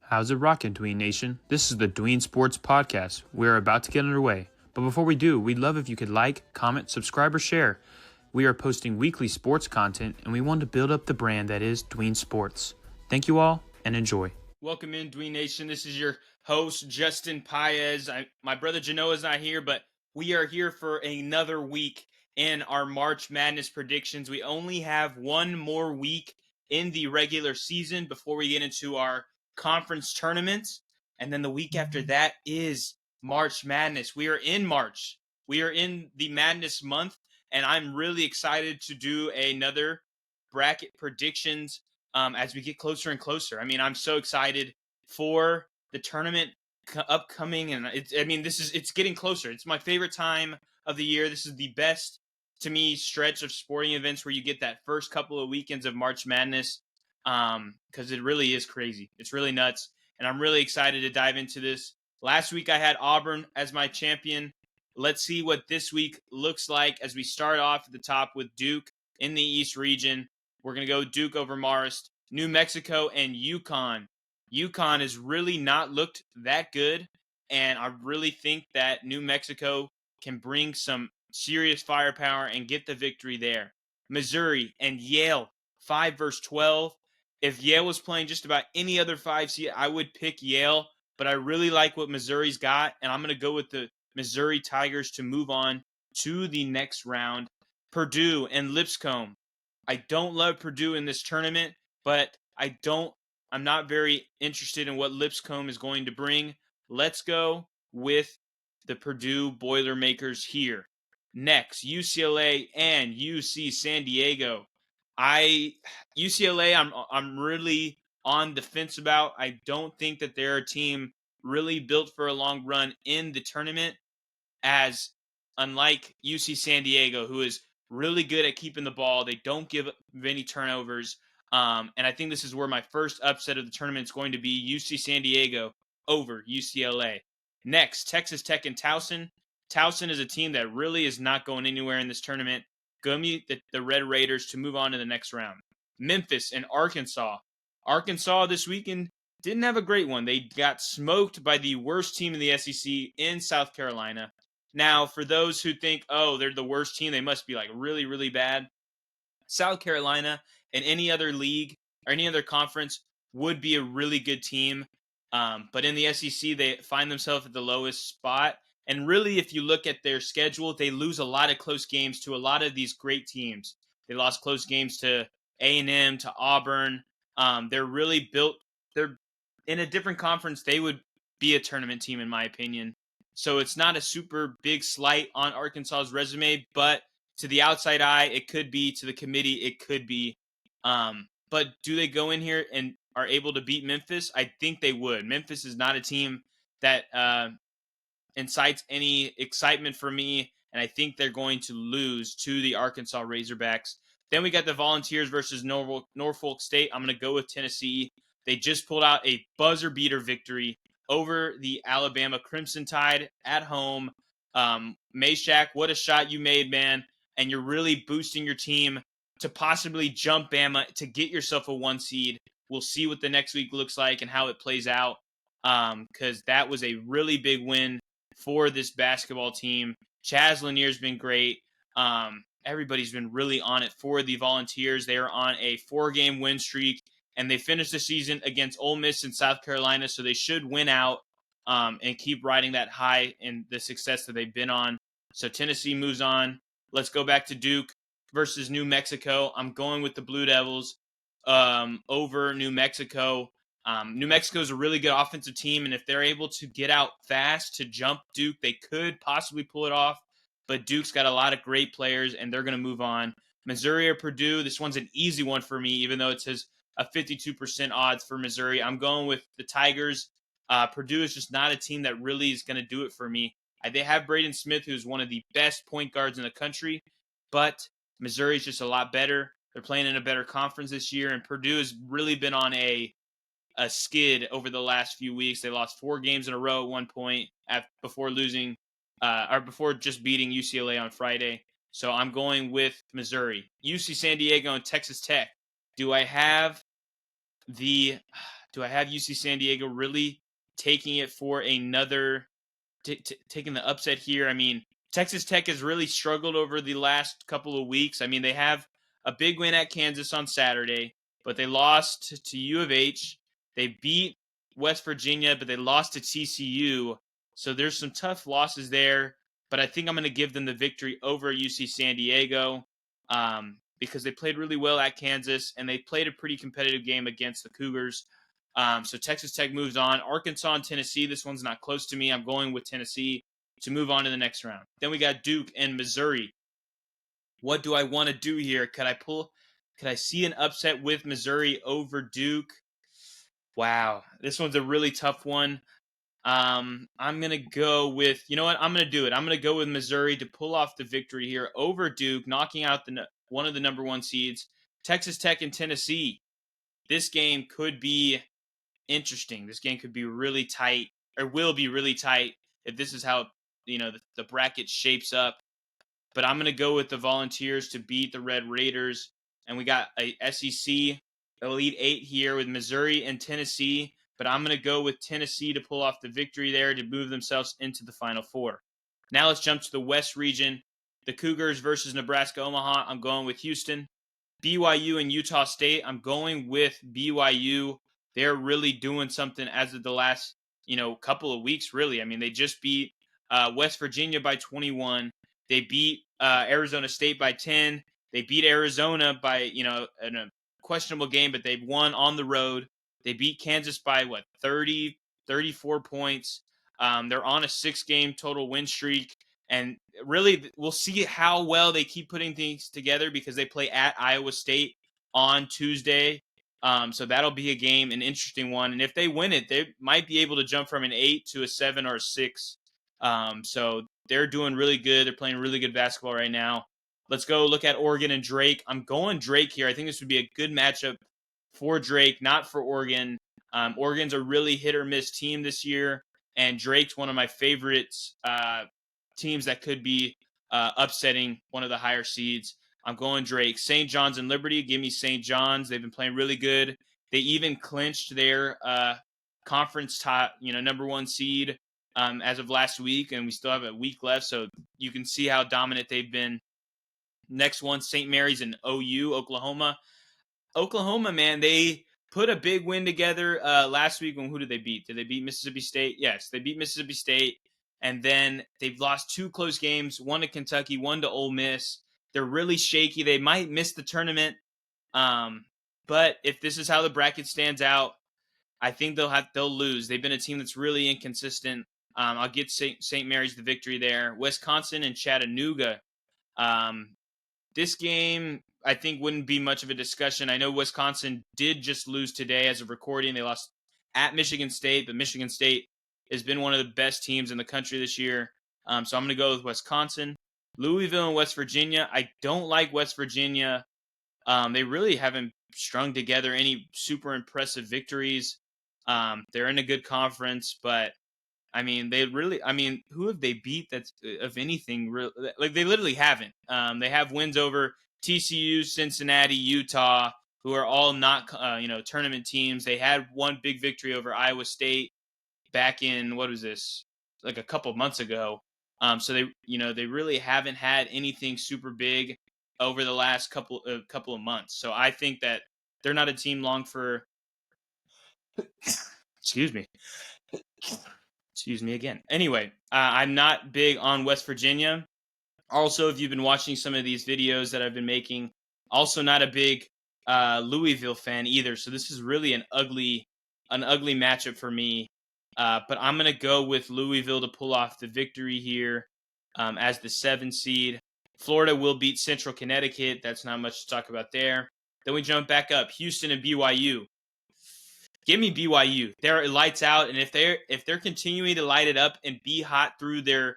How's it rockin', Dween Nation? This is the Dween Sports Podcast. We're about to get underway. But before we do, we'd love if you could like, comment, subscribe, or share. We are posting weekly sports content, and we want to build up the brand that is Dween Sports. Thank you all, and enjoy. Welcome in, Dween Nation. This is your host, Justin Paez. My brother Genoa is not here, but we are here for another week in our March Madness predictions. We only have one more week in the regular season before we get into our conference tournaments. And then the week after that is March Madness. We are in March. We are in the Madness month, and I'm really excited to do another bracket predictions as we get closer and closer. I mean, I'm so excited for the tournament upcoming, and it's getting closer. It's my favorite time of the year. This is the best, to me, stretch of sporting events where you get that first couple of weekends of March Madness, because it really is crazy. It's really nuts, and I'm really excited to dive into this. Last week I had Auburn as my champion. Let's see what this week looks like as we start off at the top with Duke in the East region. We're going to go Duke over Marist, New Mexico, and UConn. UConn has really not looked that good, and I really think that New Mexico can bring some serious firepower and get the victory there. Missouri and Yale, 5 versus 12. If Yale was playing just about any other 5 seed, I would pick Yale, but I really like what Missouri's got, and I'm going to go with the Missouri Tigers to move on to the next round. Purdue and Lipscomb. I don't love Purdue in this tournament, but I'm not very interested in what Lipscomb is going to bring. Let's go with the Purdue Boilermakers here. Next, UCLA and UC San Diego. UCLA, I'm really on the fence about. I don't think that they're a team really built for a long run in the tournament, as unlike UC San Diego, who is really good at keeping the ball. They don't give any turnovers. And I think this is where my first upset of the tournament is going to be UC San Diego over UCLA. Next, Texas Tech and Towson. Towson is a team that really is not going anywhere in this tournament. Go meet the Red Raiders to move on to the next round. Memphis and Arkansas. Arkansas this weekend didn't have a great one. They got smoked by the worst team in the SEC in South Carolina. Now, for those who think, oh, they're the worst team, they must be like really, really bad. South Carolina and any other league or any other conference would be a really good team. But in the SEC, they find themselves at the lowest spot. And really, if you look at their schedule, they lose a lot of close games to a lot of these great teams. They lost close games to A&M, to Auburn. They're really built. They're in a different conference. They would be a tournament team, in my opinion. So it's not a super big slight on Arkansas's resume, but to the outside eye, it could be. To the committee, it could be. But do they go in here and are able to beat Memphis? I think they would. Memphis is not a team that incites any excitement for me, and I think they're going to lose to the Arkansas Razorbacks. Then we got the Volunteers versus Norfolk State. I'm going to go with Tennessee. They just pulled out a buzzer beater victory over the Alabama Crimson Tide at home. Meshack, what a shot you made, man. And you're really boosting your team to possibly jump Bama to get yourself a 1 seed. We'll see what the next week looks like and how it plays out, because that was a really big win for this basketball team. Chaz Lanier's been great. Everybody's been really on it for the Volunteers. They are on a 4-game win streak, and they finished the season against Ole Miss and South Carolina, so they should win out and keep riding that high in the success that they've been on. So Tennessee moves on. Let's go back to Duke versus New Mexico. I'm going with the Blue Devils over New Mexico. New Mexico is a really good offensive team, and if they're able to get out fast to jump Duke, they could possibly pull it off. But Duke's got a lot of great players, and they're going to move on. Missouri or Purdue, this one's an easy one for me, even though it says a 52% odds for Missouri. I'm going with the Tigers. Purdue is just not a team that really is going to do it for me. They have Braden Smith, who's one of the best point guards in the country, but Missouri's just a lot better. They're playing in a better conference this year, and Purdue has really been on a skid over the last few weeks. They lost 4 games in a row at one point before just beating UCLA on Friday. So I'm going with Missouri. UC San Diego and Texas Tech. Do I have do I have UC San Diego really taking it for another taking the upset here? I mean, Texas Tech has really struggled over the last couple of weeks. I mean, they have a big win at Kansas on Saturday, but they lost to U of H. They beat West Virginia, but they lost to TCU. So there's some tough losses there. But I think I'm going to give them the victory over UC San Diego because they played really well at Kansas and they played a pretty competitive game against the Cougars. So Texas Tech moves on. Arkansas and Tennessee. This one's not close to me. I'm going with Tennessee to move on to the next round. Then we got Duke and Missouri. What do I want to do here? Could I see an upset with Missouri over Duke? Wow, this one's a really tough one. I'm gonna go with, you know what? I'm gonna do it. I'm gonna go with Missouri to pull off the victory here over Duke, knocking out one of the number one seeds. Texas Tech and Tennessee. This game could be interesting. This game could be really tight, or will be really tight if this is how the bracket shapes up. But I'm gonna go with the Volunteers to beat the Red Raiders, and we got a SEC Elite Eight here with Missouri and Tennessee. But I'm gonna go with Tennessee to pull off the victory there to move themselves into the Final Four. Now let's jump to the West region. The Cougars versus Nebraska Omaha. I'm going with Houston. BYU and Utah State. I'm going with BYU. They're really doing something as of the last, couple of weeks, really. I mean, they just beat West Virginia by 21. They beat Arizona State by 10. They beat Arizona by, in a questionable game, but they won on the road. They beat Kansas by, 30, 34 points. They're on a 6-game total win streak. And really, we'll see how well they keep putting things together because they play at Iowa State on Tuesday. So that'll be a game, an interesting one. And if they win it, they might be able to jump from an 8 to a 7 or a 6. So they're doing really good. They're playing really good basketball right now. Let's go look at Oregon and Drake. I'm going Drake here. I think this would be a good matchup for Drake, not for Oregon. Oregon's a really hit or miss team this year, and Drake's one of my favorites. Teams that could be upsetting one of the higher seeds. I'm going Drake. St. John's and Liberty. Give me St. John's. They've been playing really good. They even clinched their conference top, number one seed as of last week, and we still have a week left, so you can see how dominant they've been. Next one, St. Mary's and OU, Oklahoma. Oklahoma, man, they put a big win together last week. Who did they beat? Did they beat Mississippi State? Yes, they beat Mississippi State. And then they've lost 2 close games, one to Kentucky, one to Ole Miss. They're really shaky. They might miss the tournament. But if this is how the bracket stands out, I think they'll lose. They've been a team that's really inconsistent. I'll get St. Mary's the victory there. Wisconsin and Chattanooga. This game, I think, wouldn't be much of a discussion. I know Wisconsin did just lose today as of recording. They lost at Michigan State, but Michigan State has been one of the best teams in the country this year. So I'm going to go with Wisconsin. Louisville and West Virginia. I don't like West Virginia. They really haven't strung together any super impressive victories. They're in a good conference, but I mean, who have they beat that's of anything? Like, they literally haven't. They have wins over TCU, Cincinnati, Utah, who are all not, tournament teams. They had one big victory over Iowa State back in, what was this, like a couple months ago. So they really haven't had anything super big over the last couple of months. So I think that they're not a team long for. Excuse me. Excuse me again. Anyway, I'm not big on West Virginia. Also, if you've been watching some of these videos that I've been making, also not a big Louisville fan either. So this is really an ugly matchup for me. But I'm going to go with Louisville to pull off the victory here as the 7 seed. Florida will beat Central Connecticut. That's not much to talk about there. Then we jump back up. Houston and BYU. Give me BYU. They're lights out, and if they're continuing to light it up and be hot through the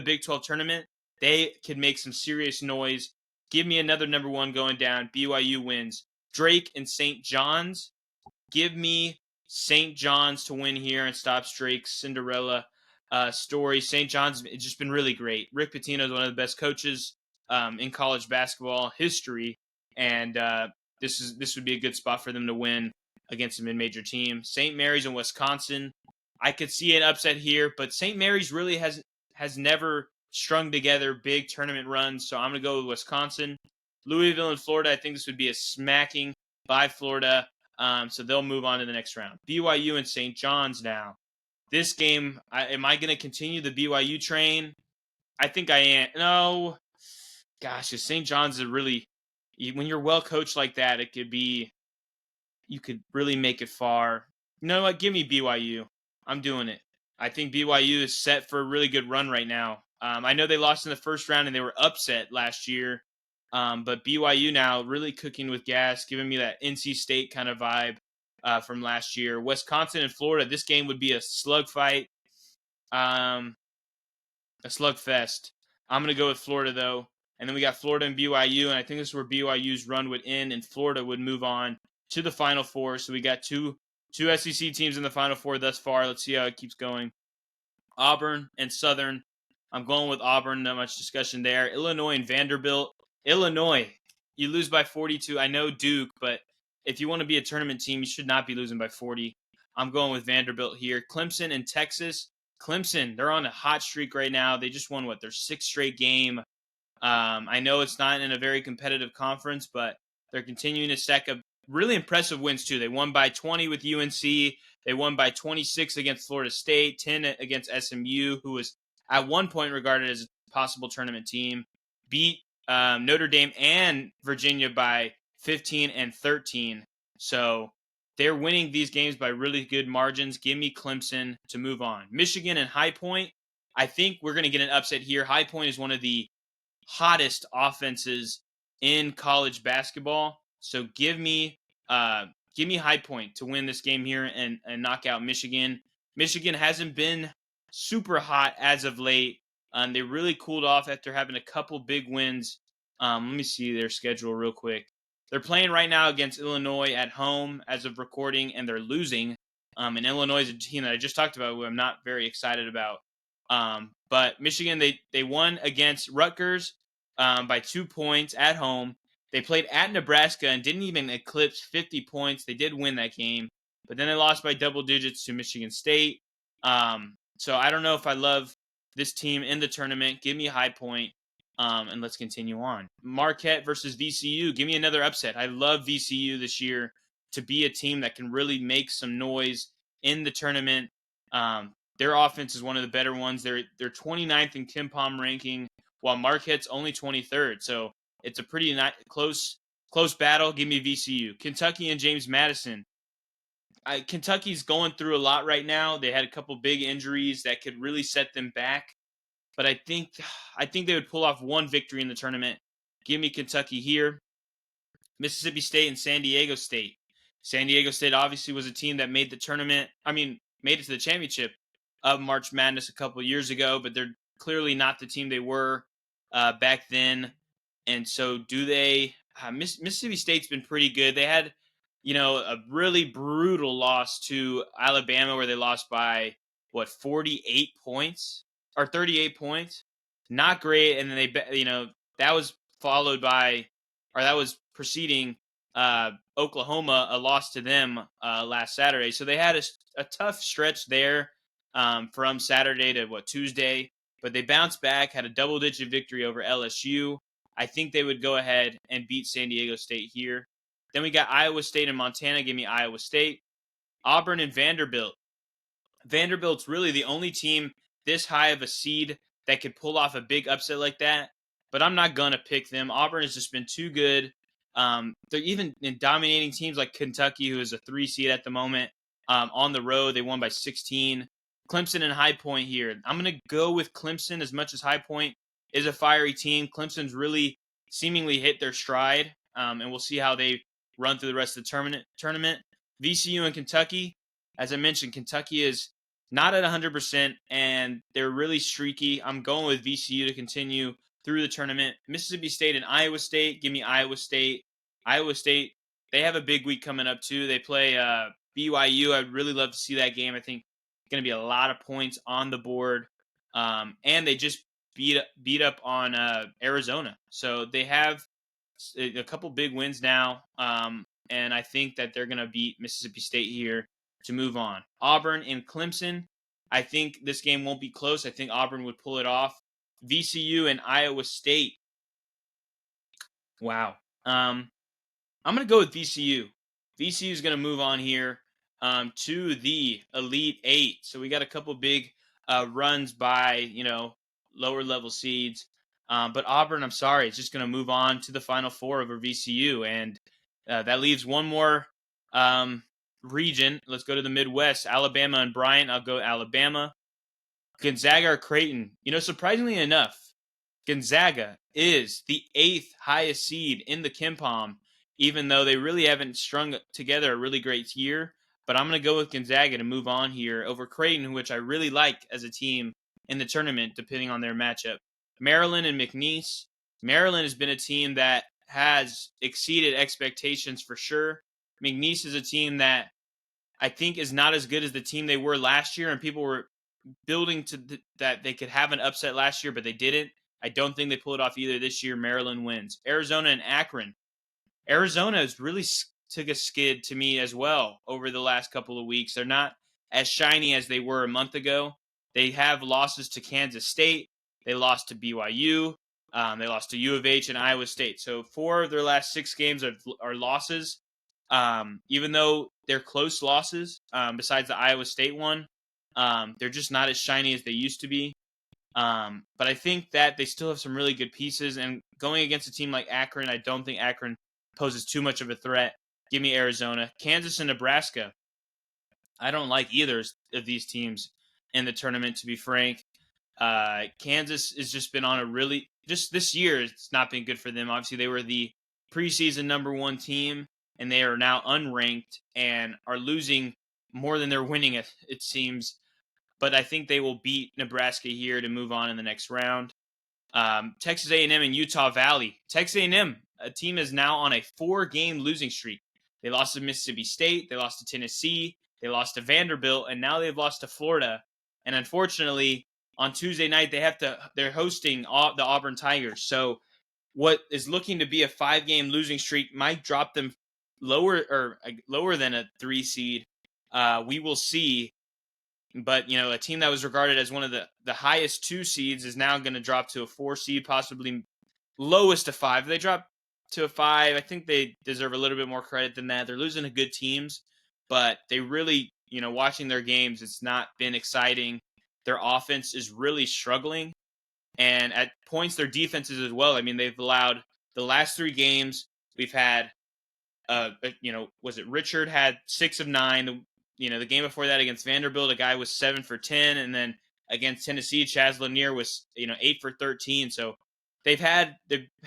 Big 12 tournament, they could make some serious noise. Give me another number one going down. BYU wins. Drake and St. John's. Give me St. John's to win here and stop Drake's Cinderella story. St. John's has just been really great. Rick Pitino is one of the best coaches in college basketball history, and this would be a good spot for them to win. against a mid-major team. St. Mary's and Wisconsin. I could see an upset here, but St. Mary's really has never strung together big tournament runs, so I'm going to go with Wisconsin. Louisville and Florida, I think this would be a smacking by Florida, so they'll move on to the next round. BYU and St. John's now. This game, am I going to continue the BYU train? I think I am. No. Gosh, St. John's is really, when you're well coached like that, you could really make it far. You know what? Give me BYU. I'm doing it. I think BYU is set for a really good run right now. I know they lost in the first round and they were upset last year, but BYU now really cooking with gas, giving me that NC State kind of vibe from last year. Wisconsin and Florida, this game would be a slugfight, a slugfest. I'm going to go with Florida, though. And then we got Florida and BYU, and I think this is where BYU's run would end, and Florida would move on to the Final Four. So we got two SEC teams in the Final Four thus far. Let's see how it keeps going. Auburn and Southern. I'm going with Auburn. Not much discussion there. Illinois and Vanderbilt. Illinois, you lose by 42. I know Duke, but if you want to be a tournament team, you should not be losing by 40. I'm going with Vanderbilt here. Clemson and Texas. Clemson, they're on a hot streak right now. They just won, their sixth straight game. I know it's not in a very competitive conference, but they're continuing to stack up really impressive wins, too. They won by 20 with UNC. They won by 26 against Florida State, 10 against SMU, who was at one point regarded as a possible tournament team. Beat Notre Dame and Virginia by 15 and 13. So they're winning these games by really good margins. Give me Clemson to move on. Michigan and High Point. I think we're going to get an upset here. High Point is one of the hottest offenses in college basketball. So give me High Point to win this game here and knock out Michigan. Michigan hasn't been super hot as of late. They really cooled off after having a couple big wins. Let me see their schedule real quick. They're playing right now against Illinois at home as of recording, and they're losing. And Illinois is a team that I just talked about who I'm not very excited about. But Michigan, they won against Rutgers by 2 points at home. They played at Nebraska and didn't even eclipse 50 points. They did win that game, but then they lost by double digits to Michigan State. So I don't know if I love this team in the tournament. Give me a High Point, and let's continue on. Marquette versus VCU. Give me another upset. I love VCU this year to be a team that can really make some noise in the tournament. Their offense is one of the better ones. They're 29th in KenPom ranking, while Marquette's only 23rd. So it's a pretty close battle. Give me VCU. Kentucky and James Madison. Kentucky's going through a lot right now. They had a couple big injuries that could really set them back. But I think they would pull off one victory in the tournament. Give me Kentucky here. Mississippi State and San Diego State. San Diego State obviously was a team that made the tournament. Made it to the championship of March Madness a couple of years ago, but they're clearly not the team they were back then. And so do they? Mississippi State's been pretty good. They had, a really brutal loss to Alabama where they lost by 48 points or 38 points. Not great. And then that was followed by, or that was preceding Oklahoma, a loss to them last Saturday. So they had a tough stretch there from Saturday to Tuesday, but they bounced back, had a double-digit victory over LSU. I think they would go ahead and beat San Diego State here. Then we got Iowa State and Montana. Give me Iowa State. Auburn and Vanderbilt. Vanderbilt's really the only team this high of a seed that could pull off a big upset like that, but I'm not going to pick them. Auburn has just been too good. They're even in dominating teams like Kentucky, who is a 3 seed at the moment. On the road, they won by 16. Clemson and High Point here. I'm going to go with Clemson as much as High Point is a fiery team. Clemson's really seemingly hit their stride, and we'll see how they run through the rest of the tournament. VCU and Kentucky. As I mentioned, Kentucky is not at 100%, and they're really streaky. I'm going with VCU to continue through the tournament. Mississippi State and Iowa State. Give me Iowa State. Iowa State, they have a big week coming up, too. They play BYU. I'd really love to see that game. I think it's going to be a lot of points on the board. And they just beat up on Arizona. So they have a couple big wins now. and I think that they're going to beat Mississippi State here to move on. Auburn and Clemson. I think this game won't be close. I think Auburn would pull it off. VCU and Iowa State. Wow. I'm going to go with VCU. VCU is going to move on here to the Elite Eight. So we got a couple big runs by, lower level seeds. But Auburn, I'm sorry, it's just going to move on to the Final Four over VCU. And that leaves one more region. Let's go to the Midwest. Alabama and Bryant. I'll go Alabama. Gonzaga or Creighton. Surprisingly enough, Gonzaga is the 8th highest seed in the KenPom, even though they really haven't strung together a really great year. But I'm going to go with Gonzaga to move on here over Creighton, which I really like as a team in the tournament, depending on their matchup. Maryland and McNeese. Maryland has been a team that has exceeded expectations for sure. McNeese is a team that I think is not as good as the team they were last year, and people were building to that they could have an upset last year, but they didn't. I don't think they pull it off either this year. Maryland wins. Arizona and Akron. Arizona has really took a skid to me as well over the last couple of weeks. They're not as shiny as they were a month ago. They have losses to Kansas State. They lost to BYU. They lost to U of H and Iowa State. So 4 of their last 6 games are losses. Even though they're close losses, besides the Iowa State one, they're just not as shiny as they used to be. But I think that they still have some really good pieces. And going against a team like Akron, I don't think Akron poses too much of a threat. Give me Arizona. Kansas and Nebraska. I don't like either of these teams in the tournament, to be frank. Kansas has just been on just this year, it's not been good for them. Obviously, they were the preseason number 1 team, and they are now unranked and are losing more than they're winning, it seems. But I think they will beat Nebraska here to move on in the next round. Texas A&M and Utah Valley. Texas A&M, a team is now on a 4-game losing streak. They lost to Mississippi State, they lost to Tennessee, they lost to Vanderbilt, and now they've lost to Florida. And unfortunately, on Tuesday night they're hosting the Auburn Tigers. So what is looking to be a 5-game losing streak might drop them lower than a 3 seed. We will see. But, a team that was regarded as one of the highest 2 seeds is now going to drop to a 4 seed, possibly lowest of 5. If they drop to a 5, I think they deserve a little bit more credit than that. They're losing to good teams, but they really, watching their games, it's not been exciting. Their offense is really struggling. And at points, their defense is as well. I mean, they've allowed the last 3 games, we've had, was it Richard had 6 of 9. The game before that against Vanderbilt, a guy was 7 for 10, and then against Tennessee, Chaz Lanier was 8 for 13. So they've had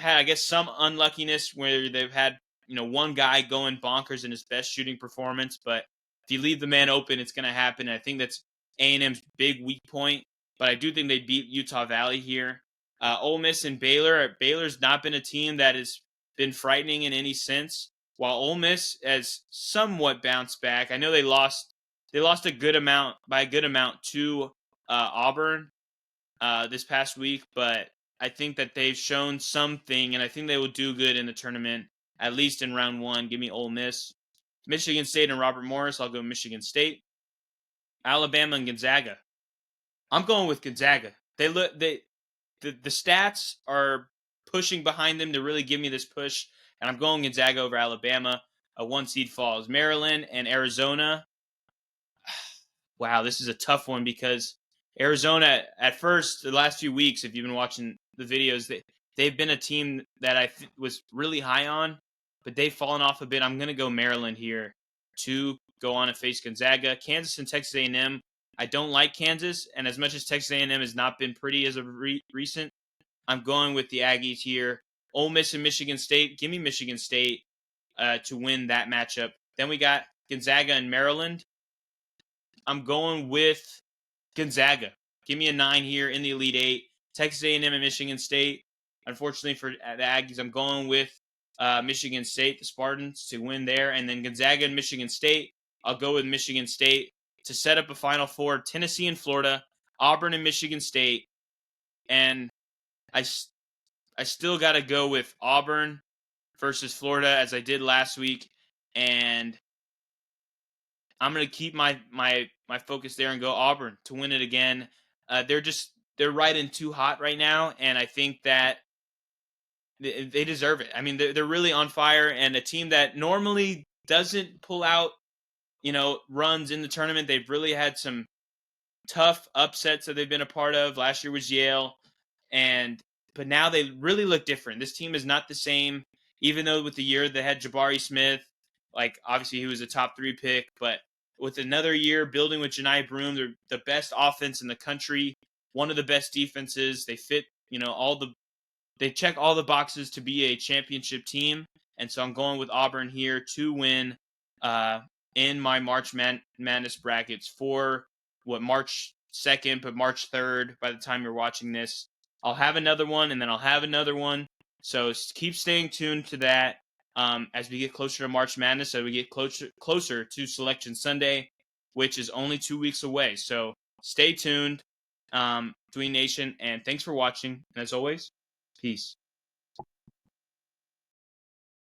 I guess some unluckiness where they've had one guy going bonkers in his best shooting performance, but if you leave the man open, it's going to happen. And I think that's A&M's big weak point, but I do think they beat Utah Valley here. Ole Miss and Baylor. Baylor's not been a team that has been frightening in any sense. While Ole Miss has somewhat bounced back, I know they lost a good amount to Auburn this past week, but I think that they've shown something, and I think they will do good in the tournament, at least in round 1. Give me Ole Miss. Michigan State and Robert Morris. I'll go Michigan State. Alabama and Gonzaga. I'm going with Gonzaga. The stats are pushing behind them to really give me this push. And I'm going Gonzaga over Alabama. A 1 seed falls. Maryland and Arizona. Wow, this is a tough one because Arizona, at first, the last few weeks, if you've been watching the videos, they've been a team that I was really high on, but they've fallen off a bit. I'm going to go Maryland here to go on and face Gonzaga. Kansas and Texas A&M. I don't like Kansas, and as much as Texas A&M has not been pretty as of recent, I'm going with the Aggies here. Ole Miss and Michigan State. Give me Michigan State to win that matchup. Then we got Gonzaga and Maryland. I'm going with Gonzaga. Give me a 9 here in the Elite 8. Texas A&M and Michigan State. Unfortunately for the Aggies, I'm going with Michigan State, the Spartans, to win there. And then Gonzaga and Michigan State. I'll go with Michigan State to set up a Final Four. Tennessee and Florida. Auburn and Michigan State. And I still got to go with Auburn versus Florida, as I did last week. and I'm gonna keep my focus there and go Auburn to win it again. They're riding too hot right now, and I think that they deserve it. I mean, they're really on fire, and a team that normally doesn't pull out runs in the tournament. They've really had some tough upsets that they've been a part of. Last year was Yale, and but now they really look different. This team is not the same, even though with the year they had Jabari Smith, like obviously he was a top 3 pick, but with another year building with Janai Broom, they're the best offense in the country, one of the best defenses. They fit, they check all the boxes to be a championship team, and so I'm going with Auburn here to win uh, in my March Madness brackets for March 2nd, but March 3rd. By the time you're watching this, I'll have another one, and then I'll have another one. So keep staying tuned to that as we get closer to March Madness, as we get closer to Selection Sunday, which is only 2 weeks away. So stay tuned, Dwayne Nation, and thanks for watching. And as always, peace.